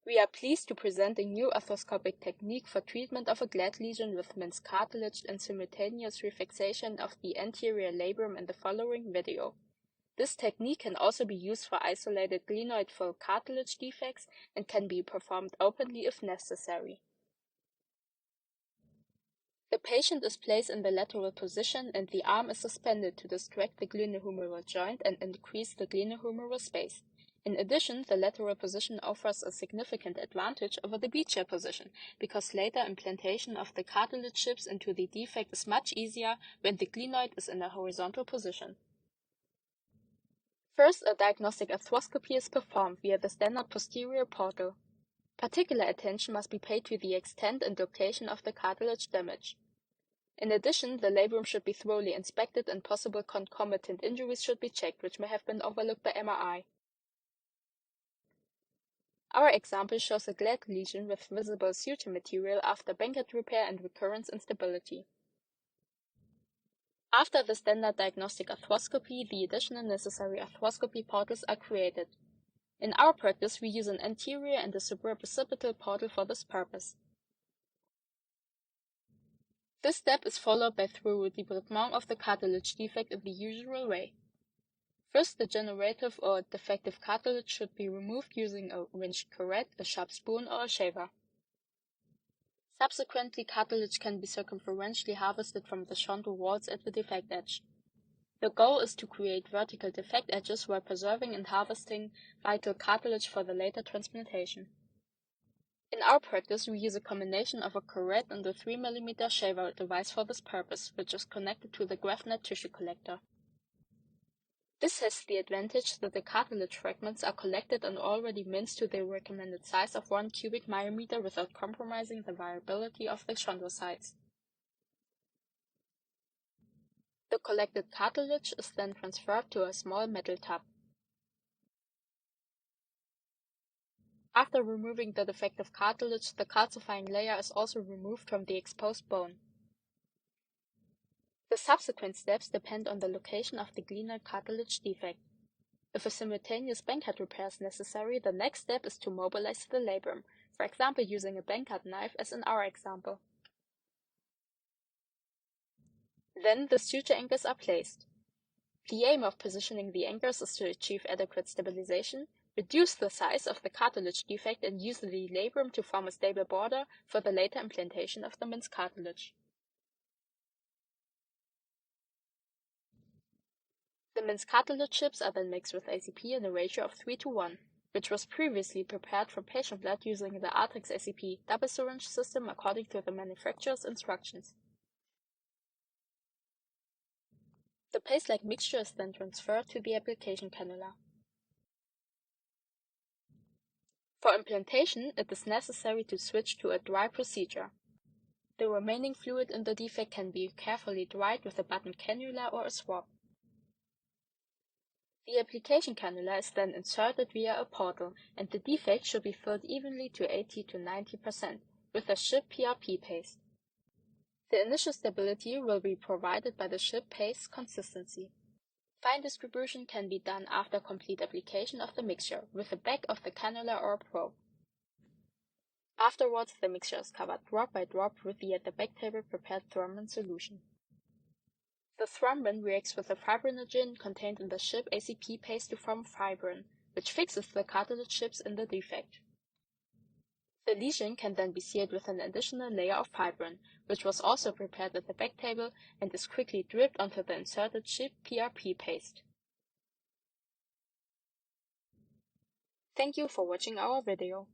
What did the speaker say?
We are pleased to present a new arthroscopic technique for treatment of a gland lesion with minced cartilage and simultaneous refixation of the anterior labrum in the following video. This technique can also be used for isolated glenoid-filled cartilage defects and can be performed openly if necessary. The patient is placed in the lateral position and the arm is suspended to distract the glenohumeral joint and increase the glenohumeral space. In addition, the lateral position offers a significant advantage over the B-chair position, because later implantation of the cartilage chips into the defect is much easier when the glenoid is in a horizontal position. First, a diagnostic arthroscopy is performed via the standard posterior portal. Particular attention must be paid to the extent and location of the cartilage damage. In addition, the labrum should be thoroughly inspected and possible concomitant injuries should be checked, which may have been overlooked by MRI. Our example shows a gland lesion with visible suture material after Bankert repair and recurrence instability. After the standard diagnostic arthroscopy, the additional necessary arthroscopy portals are created. In our practice, we use an anterior and a supraoccipital portal for this purpose. This step is followed by thorough debridement of the cartilage defect in the usual way. First, the degenerative or defective cartilage should be removed using a wrenched curette, a sharp spoon, or a shaver. Subsequently, cartilage can be circumferentially harvested from the chondral walls at the defect edge. The goal is to create vertical defect edges while preserving and harvesting vital cartilage for the later transplantation. In our practice, we use a combination of a curette and a 3 mm shaver device for this purpose, which is connected to the graft net tissue collector. This has the advantage that the cartilage fragments are collected and already minced to the recommended size of 1 cubic millimeter without compromising the viability of the chondrocytes. The collected cartilage is then transferred to a small metal tub. After removing the defective cartilage, the calcifying layer is also removed from the exposed bone. The subsequent steps depend on the location of the glenoid cartilage defect. If a simultaneous Bankert repair is necessary, the next step is to mobilize the labrum, for example using a Bankert knife as in our example. Then the suture anchors are placed. The aim of positioning the anchors is to achieve adequate stabilization, reduce the size of the cartilage defect and use the labrum to form a stable border for the later implantation of the minced cartilage. The minced cartilage chips are then mixed with ACP in a ratio of 3:1, which was previously prepared from patient blood using the Artrex ACP double syringe system according to the manufacturer's instructions. The paste-like mixture is then transferred to the application cannula. For implantation, it is necessary to switch to a dry procedure. The remaining fluid in the defect can be carefully dried with a button cannula or a swab. The application cannula is then inserted via a portal, and the defect should be filled evenly to 80 to 90% with a SHIP PRP paste. The initial stability will be provided by the SHIP paste consistency. Fine distribution can be done after complete application of the mixture with the back of the cannula or probe. Afterwards, the mixture is covered drop by drop with the at the back table prepared thrombin solution. The thrombin reacts with the fibrinogen contained in the SHIP ACP paste to form fibrin, which fixes the cartilage chips in the defect. The lesion can then be sealed with an additional layer of fibrin, which was also prepared at the back table and is quickly dripped onto the inserted SHIP PRP paste. Thank you for watching our video.